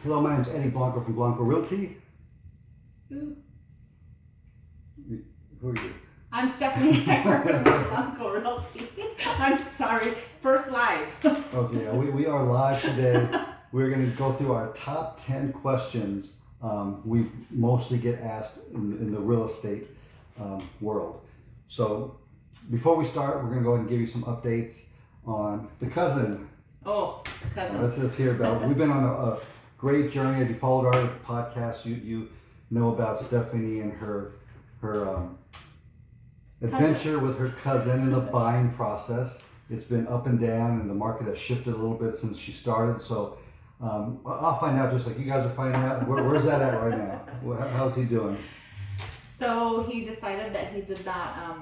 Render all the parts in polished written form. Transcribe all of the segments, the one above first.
Hello, my name's Eddy Blanco from Blanco Realty. Who? Who are you? I'm Stephanie from Blanco Realty. I'm sorry. First live. Okay, we are live today. We're going to go through our top 10 questions we mostly get asked in the real estate world. So before we start, we're going to go ahead and give you some updates on the cousin. Oh, cousin. Let's just hear about. We've been on a great journey. If you followed our podcast, you know about Stephanie and her adventure with her cousin in the buying process. It's been up and down, and the market has shifted a little bit since she started. So I'll find out, just like you guys are finding out. Where's that at right now? How's he doing? So he decided that he did not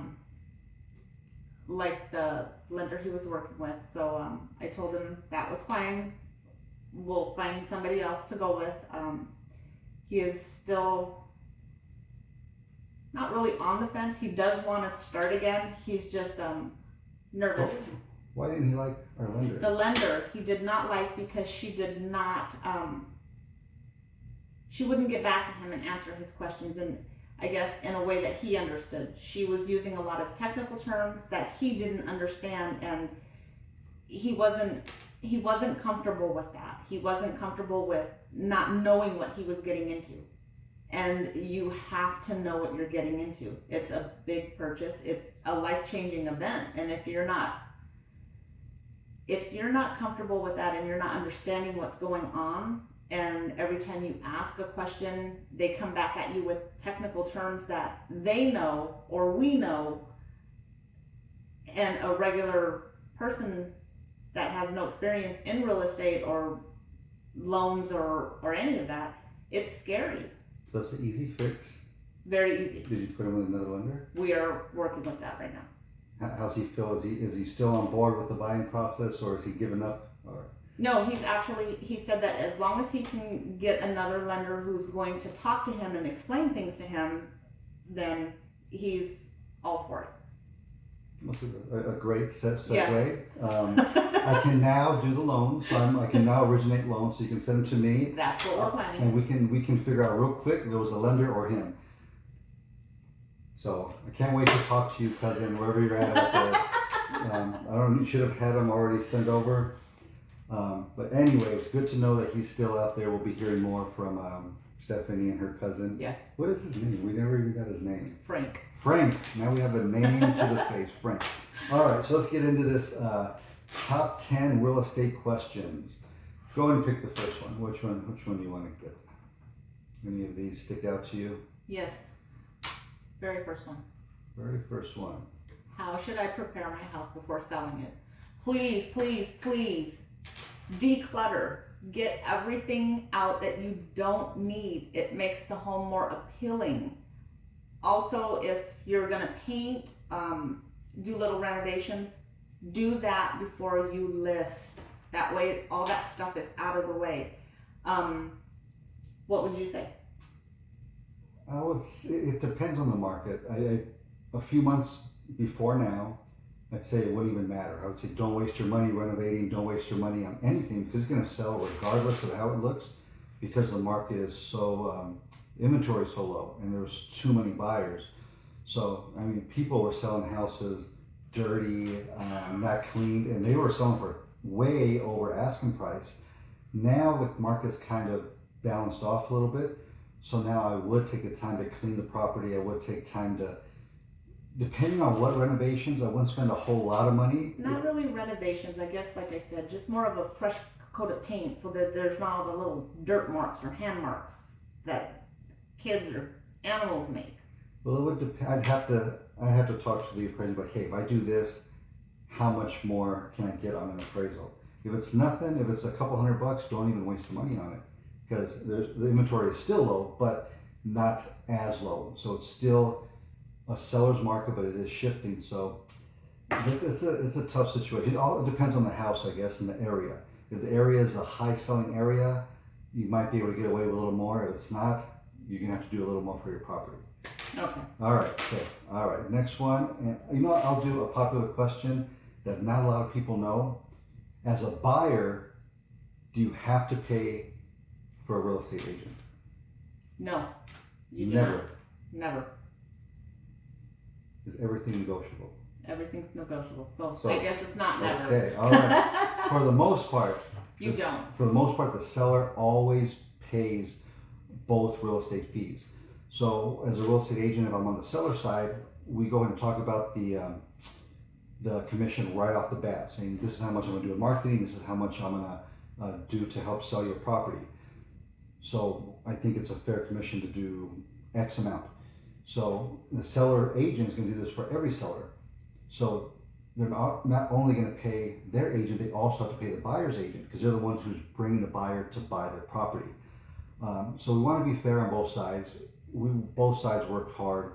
like the lender he was working with. So I told him that was fine. We'll find somebody else to go with. He is still not really on the fence. He does want to start again. He's just nervous. Oh, why didn't he like our lender? The lender he did not like because she did not, she wouldn't get back to him and answer his questions, and I guess in a way that he understood. She was using a lot of technical terms that he didn't understand, and he wasn't comfortable with that. He wasn't comfortable with not knowing what he was getting into. And you have to know what you're getting into. It's a big purchase. It's a life-changing event. And if you're not comfortable with that and you're not understanding what's going on, and every time you ask a question, they come back at you with technical terms that they know or we know, and a regular person that has no experience in real estate or loans or any of that, it's scary. So that's an easy fix. Very easy. Did you put him with another lender? We are working with that right now. How's he feel? Is he still on board with the buying process, or is he given up? Or No, he said that as long as he can get another lender who's going to talk to him and explain things to him, then he's all for it. a great segue. Yes. I can now do the loans, so I can now originate loans, so you can send them to me. That's what we're planning. And we can figure out real quick if it was a lender or him. So I can't wait to talk to you, cousin, wherever you're at out there. I don't know, you should have had him already sent over. But anyways, good to know that he's still out there. We'll be hearing more from Stephanie and her cousin. Yes. What is his name? We never even got his name. Frank. Frank. Now we have a name to the face. Frank. All right, so let's get into this top 10 real estate questions. Go ahead and pick the first one. Which one do you want to get? Any of these stick out to you? Yes. Very first one. Very first one. How should I prepare my house before selling it? Please, please, please declutter. Get everything out that you don't need. It makes the home more appealing. Also, if you're gonna paint, do little renovations, do that before you list. That way, all that stuff is out of the way. What would you say? It depends on the market. A few months before now, I'd say it wouldn't even matter. I would say don't waste your money renovating, don't waste your money on anything, because it's going to sell regardless of how it looks, because the market is so, inventory is so low and there's too many buyers. So, I mean, people were selling houses dirty, not cleaned, and they were selling for way over asking price. Now the market's kind of balanced off a little bit. So now I would take the time to clean the property. I would take time to, depending on what renovations, I wouldn't spend a whole lot of money. Not really renovations, I guess, like I said, just more of a fresh coat of paint so that there's not all the little dirt marks or hand marks that kids or animals make. Well, it would depend. I'd have to talk to the appraiser, like, hey, if I do this, how much more can I get on an appraisal? If it's nothing, if it's a couple $100, don't even waste the money on it, because the inventory is still low, but not as low. So it's still a seller's market, but it is shifting. So it's a tough situation. It all depends on the house, I guess, and the area. If the area is a high selling area, you might be able to get away with a little more. If it's not, you're gonna have to do a little more for your property. Okay. All right. Okay. All right. Next one, and you know what? I'll do a popular question that not a lot of people know. As a buyer, do you have to pay for a real estate agent? No, you do Never. not. Never. Is everything negotiable? Everything's negotiable. So, So, I guess it's not never. Okay, all right. For the most part, You the- don't. For the most part, the seller always pays both real estate fees. So, as a real estate agent, if I'm on the seller side, we go ahead and talk about the commission right off the bat, saying this is how much I'm going to do in marketing, this is how much I'm going to do to help sell your property. So, I think it's a fair commission to do X amount. So, the seller agent is going to do this for every seller. So, they're not only going to pay their agent, they also have to pay the buyer's agent because they're the ones who's bringing the buyer to buy their property. So we want to be fair on both sides. Both sides work hard.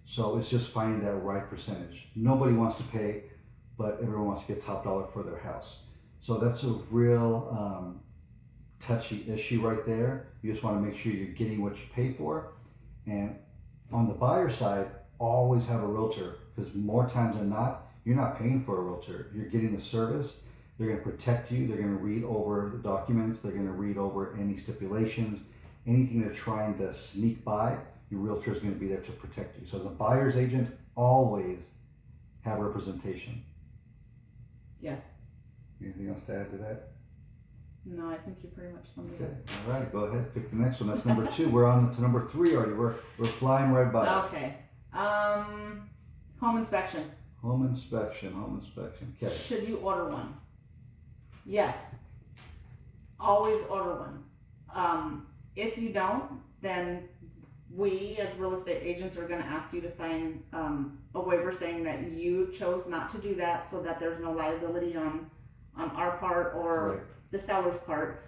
So it's just finding that right percentage. Nobody wants to pay, but everyone wants to get top dollar for their house. So that's a real touchy issue right there. You just want to make sure you're getting what you pay for. And on the buyer side, always have a realtor because more times than not, you're not paying for a realtor. You're getting the service. They're going to protect you. They're going to read over the documents. They're going to read over any stipulations. Anything they're trying to sneak by, your realtor is going to be there to protect you. So as a buyer's agent, always have representation. Yes. Anything else to add to that? No, I think you pretty much summed it Okay, up. all right, go ahead, pick the next one. That's number 2. We're on to number 3 already. We're flying right by. Okay. Home inspection. Home inspection. Okay. Should you order one? Yes. Always order one. If you don't, then we as real estate agents are going to ask you to sign a waiver saying that you chose not to do that so that there's no liability on our part or Right. the seller's part.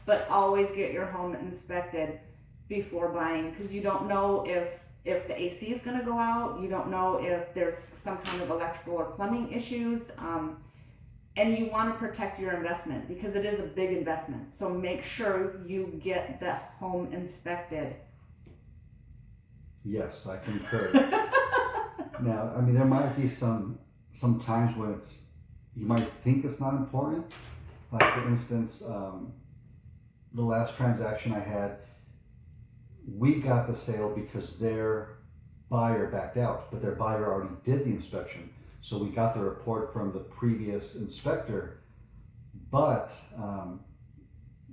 But always get your home inspected before buying because you don't know if the AC is going to go out. You don't know if there's some kind of electrical or plumbing issues. And you want to protect your investment because it is a big investment. So make sure you get the home inspected. Yes, I concur. Now, I mean, there might be some times when you might think it's not important. Like for instance, the last transaction I had, we got the sale because their buyer backed out, but their buyer already did the inspection. So we got the report from the previous inspector, but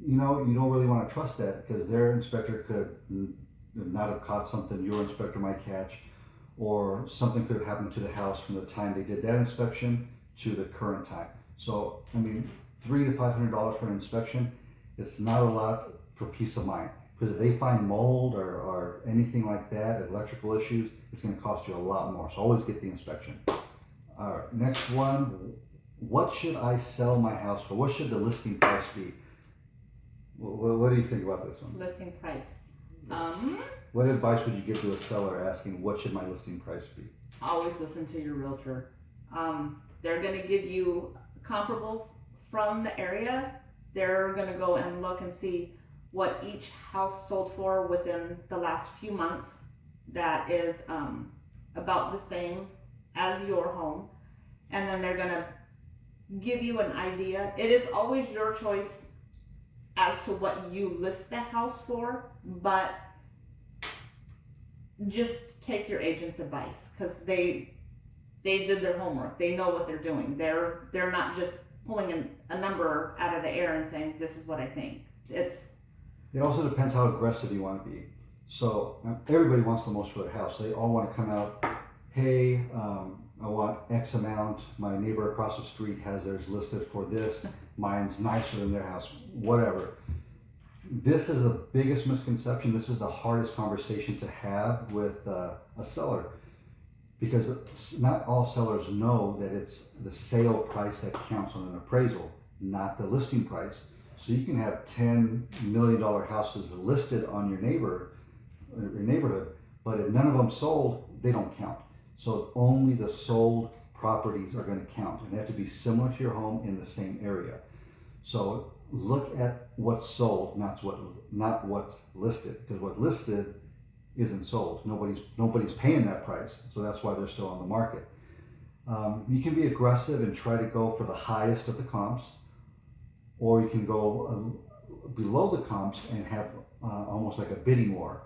you don't really want to trust that because their inspector could not have caught something your inspector might catch, or something could have happened to the house from the time they did that inspection to the current time. So, I mean, $300 to $500 for an inspection, it's not a lot for peace of mind. Because if they find mold or anything like that, electrical issues, it's going to cost you a lot more. So always get the inspection. All right, next one. What should I sell my house for? What should the listing price be? What do you think about this one? Listing price. What advice would you give to a seller asking what should my listing price be? Always listen to your realtor. They're going to give you comparables from the area. They're going to go and look and see what each house sold for within the last few months that is about the same as your home, and then they're going to give you an idea. It is always your choice as to what you list the house for, but just take your agent's advice because they did their homework. They know what they're doing. They're not just pulling a number out of the air and saying this is what I think. It also depends how aggressive you want to be. So everybody wants the most for their house. They all want to come out, hey, I want X amount. My neighbor across the street has theirs listed for this. Mine's nicer than their house, whatever. This is the biggest misconception. This is the hardest conversation to have with a seller because not all sellers know that it's the sale price that counts on an appraisal, not the listing price. So you can have $10 million houses listed on your neighborhood, but if none of them sold, they don't count. So only the sold properties are going to count, and they have to be similar to your home in the same area. So look at what's sold, not what's listed, because what's listed isn't sold. Nobody's paying that price, so that's why they're still on the market. You can be aggressive and try to go for the highest of the comps, or you can go below the comps and have almost like a bidding war.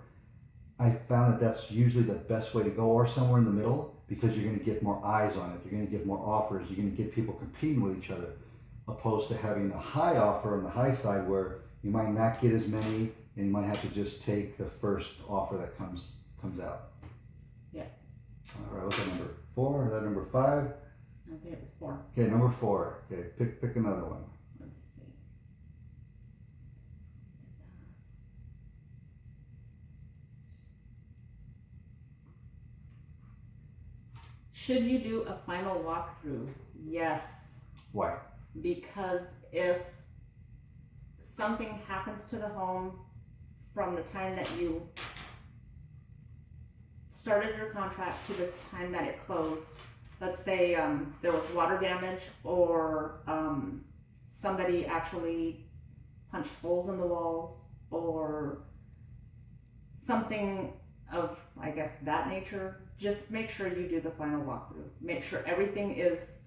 I found that that's usually the best way to go, or somewhere in the middle, because you're going to get more eyes on it. You're going to get more offers. You're going to get people competing with each other, opposed to having a high offer on the high side where you might not get as many, and you might have to just take the first offer that comes out. Yes. All right, what's that, number 4? Or is that number 5? I think it was 4. Okay, number 4. Okay, pick another one. Let's see. Should you do a final walkthrough? Yes. Why? Because if something happens to the home from the time that you started your contract to the time that it closed, let's say there was water damage, or somebody actually punched holes in the walls, or something of, I guess, that nature, just make sure you do the final walkthrough. Make sure everything is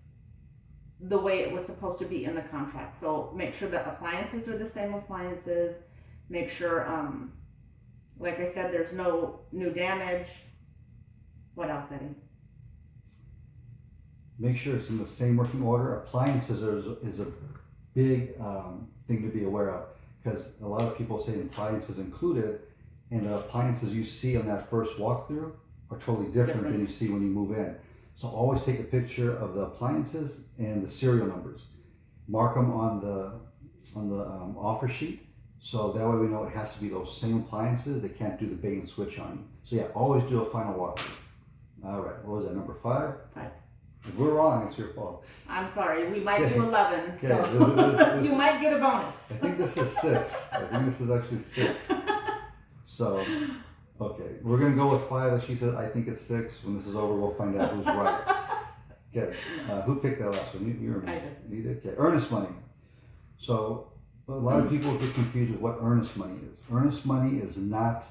the way it was supposed to be in the contract. So make sure that appliances are the same appliances. Make sure, like I said, there's no new damage. What else, Eddie? Make sure it's in the same working order. Appliances is a big thing to be aware of, because a lot of people say appliances included, and the appliances you see on that first walkthrough are totally different than you see when you move in. So always take a picture of the appliances and the serial numbers. Mark them on the offer sheet, so that way we know it has to be those same appliances. They can't do the bait and switch on you. So yeah, always do a final walkthrough. All right, what was that, number 5? 5. If we're wrong, it's your fault. I'm sorry, we might do 11, Okay, so this, you might get a bonus. I think this is 6. I think this is actually 6. So, okay, we're gonna go with 5. As she said, I think it's 6. When this is over, we'll find out who's right. Okay, who picked that last one? You or me? I did. You did. Okay, earnest money. So a lot of people get confused with what earnest money is. Earnest money is not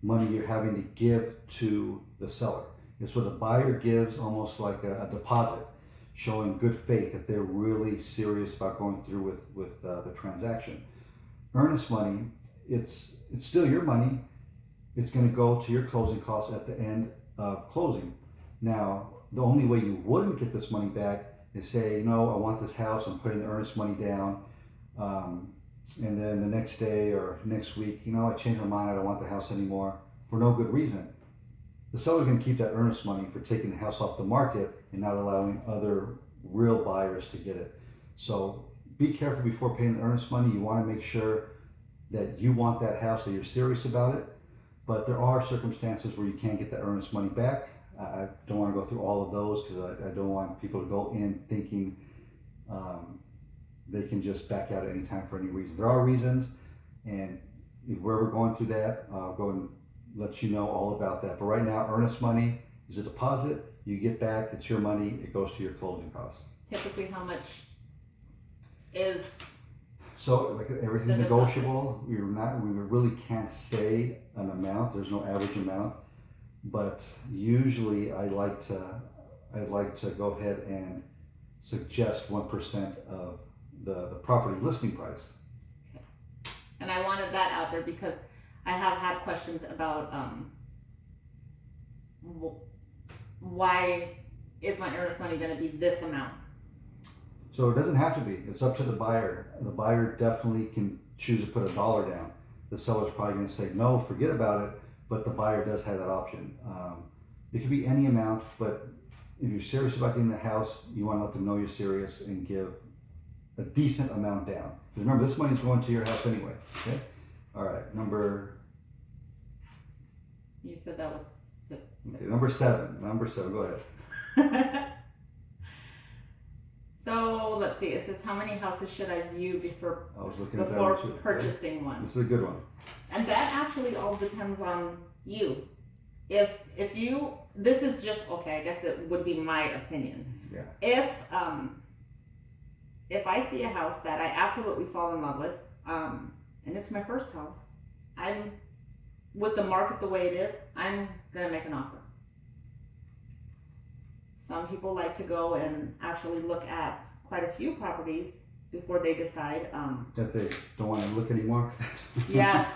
money you're having to give to the seller. It's what a buyer gives, almost like a deposit, showing good faith that they're really serious about going through with the transaction. Earnest money, it's still your money. It's going to go to your closing costs at the end of closing. Now, the only way you wouldn't get this money back is say, I want this house, I'm putting the earnest money down, and then the next day or next week, I changed my mind, I don't want the house anymore, for no good reason. The seller's going to keep that earnest money for taking the house off the market and not allowing other real buyers to get it. So be careful before paying the earnest money. You want to make sure that you want that house, that you're serious about it. But there are circumstances where you can't get that earnest money back. I don't want to go through all of those, because I don't want people to go in thinking they can just back out at any time for any reason. There are reasons, and if we're ever going through that, I'll go and let you know all about that. But right now, earnest money is a deposit. You get back, it's your money, it goes to your closing costs. Typically, how much is? So, like everything's negotiable. We really can't say an amount. There's no average amount, but usually I like to go ahead and suggest 1% of the property listing price. Okay. And I wanted that out there because I have had questions about why is my earnest money going to be this amount? So it doesn't have to be. It's up to the buyer. The buyer definitely can choose to put $1 down. The seller's probably going to say, no, forget about it, but the buyer does have that option. It could be any amount, but if you're serious about getting the house, you want to let them know you're serious and give a decent amount down. Because remember, this money's going to your house anyway. Okay? All right, You said that was 6. Okay, number 7. Go ahead. So let's see. It says, how many houses should I view before before purchasing one? This is a good one. And that actually all depends on you. If you, this is just okay. I guess it would be my opinion. Yeah. If I see a house that I absolutely fall in love with, and it's my first house, I'm with the market the way it is, I'm gonna make an offer. Some people like to go and actually look at quite a few properties before they decide. That they don't want to look anymore. Yes.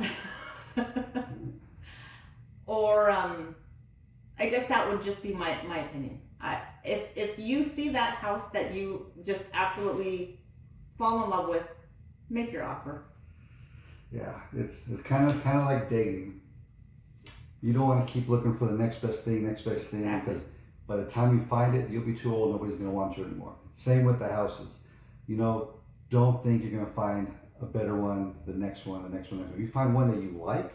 Or I guess that would just be my opinion. If you see that house that you just absolutely fall in love with, make your offer. Yeah, it's kind of like dating. You don't want to keep looking for the next best thing, Exactly. because by the time you find it, you'll be too old. Nobody's going to want you anymore. Same with the houses. You know, don't think you're going to find a better one, the next one, the next one. If you find one that you like,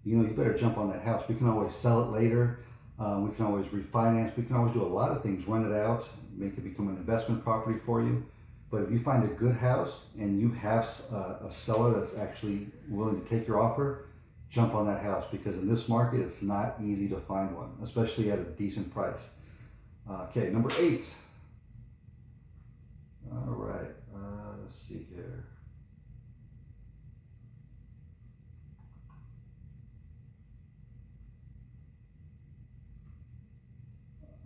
you know, you better jump on that house. We can always sell it later. We can always refinance. We can always do a lot of things. Rent it out, make it become an investment property for you. But if you find a good house and you have a seller that's actually willing to take your offer, jump on that house, because in this market, it's not easy to find one, especially at a decent price. Okay, number 8. All right, let's see here.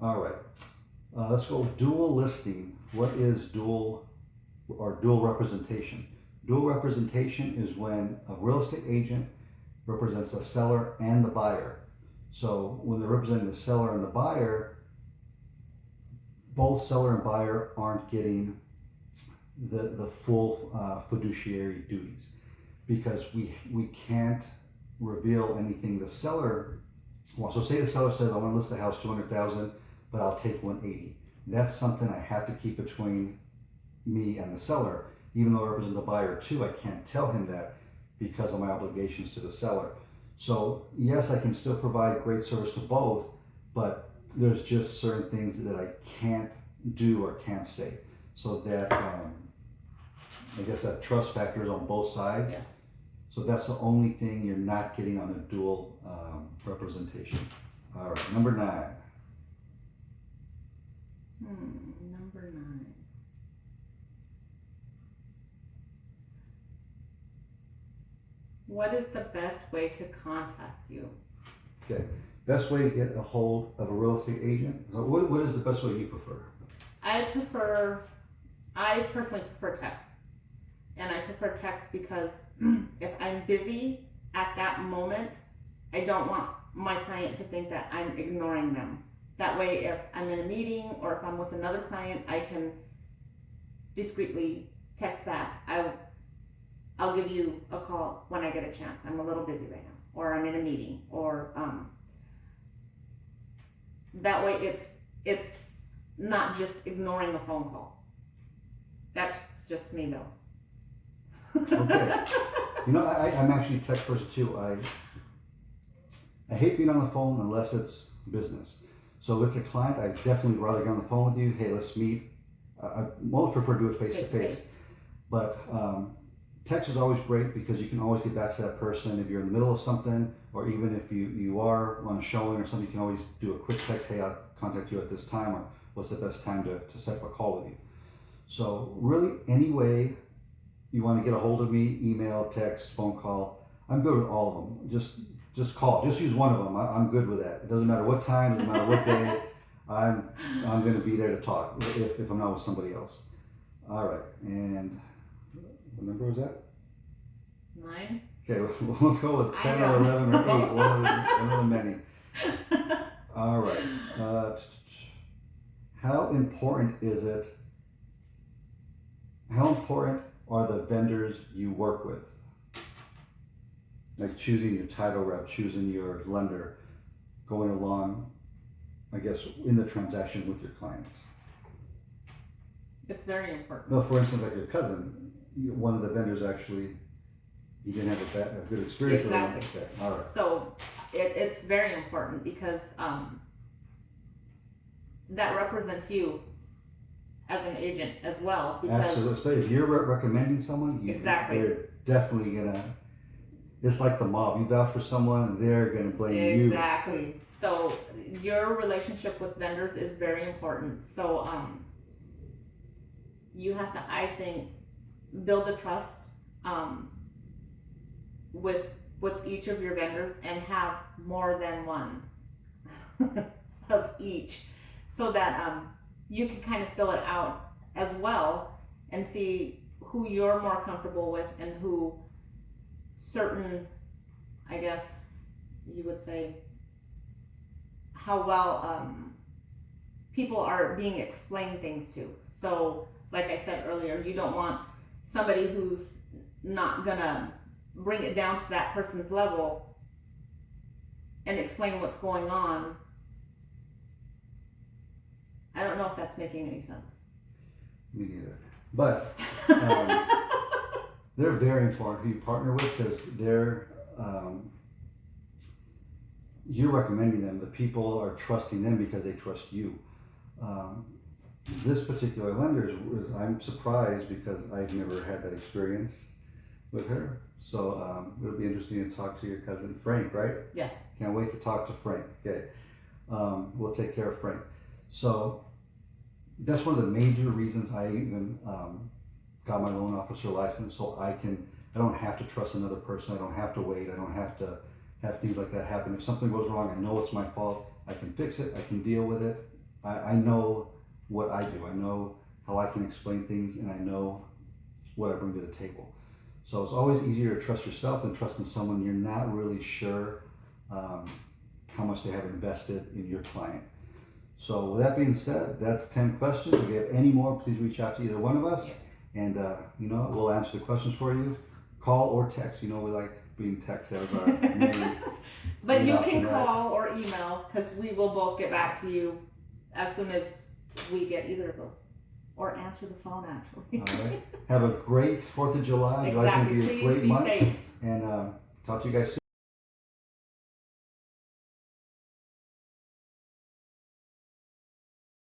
All right, let's go dual listing. What is dual representation? Dual representation is when a real estate agent represents the seller and the buyer. So when they're representing the seller and the buyer, both seller and buyer aren't getting the full fiduciary duties, because we can't reveal anything the seller wants. So say the seller says, I want to list the house $200,000, but I'll take 180. That's something I have to keep between me and the seller. Even though I represent the buyer too, I can't tell him that because of my obligations to the seller. So yes, I can still provide great service to both, but there's just certain things that I can't do or can't say. So that I guess that trust factor is on both sides. Yes. So that's the only thing you're not getting on a dual representation. All right, number 9. Number 9. What is the best way to contact you? Okay, best way to get a hold of a real estate agent. So what is the best way you prefer? I personally prefer text. And I prefer text because if I'm busy at that moment, I don't want my client to think that I'm ignoring them. That way, if I'm in a meeting or if I'm with another client, I can discreetly text back. I'll give you a call when I get a chance. I'm a little busy right now, or I'm in a meeting, or that way it's not just ignoring a phone call. That's just me though. Okay. You know, I'm actually a tech person too. I hate being on the phone unless it's business. So if it's a client, I'd definitely rather get on the phone with you. Hey, let's meet. I most prefer to do it face to face. But text is always great because you can always get back to that person if you're in the middle of something, or even if you are on a showing or something, you can always do a quick text. Hey, I'll contact you at this time, or what's the best time to set up a call with you. So really, any way you want to get a hold of me, email, text, phone call, I'm good with all of them. Just call. Just use one of them. I'm good with that. It doesn't matter what time, doesn't matter what day. I'm going to be there to talk if I'm not with somebody else. All right. And what number was that? 9. Okay, we'll go with 10 or 11 or 8. One of the many. All right. How important is it? How important are the vendors you work with? Like choosing your title rep, choosing your lender, going along, I guess, in the transaction with your clients. It's very important. No, for instance, like your cousin, one of the vendors actually, you didn't have a good experience with them. Exactly. Okay, all right. So it's very important because that represents you as an agent as well. Because Absolutely. If you're recommending someone, exactly, they're definitely gonna. It's like the mob. You vouch for someone, they're gonna blame you. Exactly. So your relationship with vendors is very important. So you have to, I think, build a trust with each of your vendors and have more than one of each, so that you can kind of fill it out as well and see who you're more comfortable with and who certain, I guess you would say, how well people are being explained things to. So, like I said earlier, you don't want somebody who's not gonna bring it down to that person's level and explain what's going on. I don't know if that's making any sense. Me neither. But they're very important who you partner with, because they're you're recommending them. The people are trusting them because they trust you. This particular lender I'm surprised because I've never had that experience with her. So it'll be interesting to talk to your cousin Frank, right? Yes. Can't wait to talk to Frank. Okay. We'll take care of Frank. So that's one of the major reasons I even got my loan officer license, so I don't have to trust another person. I don't have to wait. I don't have to have things like that happen. If something goes wrong, I know it's my fault. I can fix it. I can deal with it. I know what I do. I know how I can explain things, and I know what I bring to the table. So it's always easier to trust yourself than trusting someone you're not really sure how much they have invested in your client. So with that being said, that's 10 questions. If you have any more, please reach out to either one of us. Yes. And we'll answer the questions for you. Call or text. We like being texted as our main. But main you option, can right? call or email, because we will both get back to you as soon as we get either of those. Or answer the phone, actually. All right. Have a great 4th of July. July's Exactly. going to be a Please great be month. safe. And talk to you guys soon.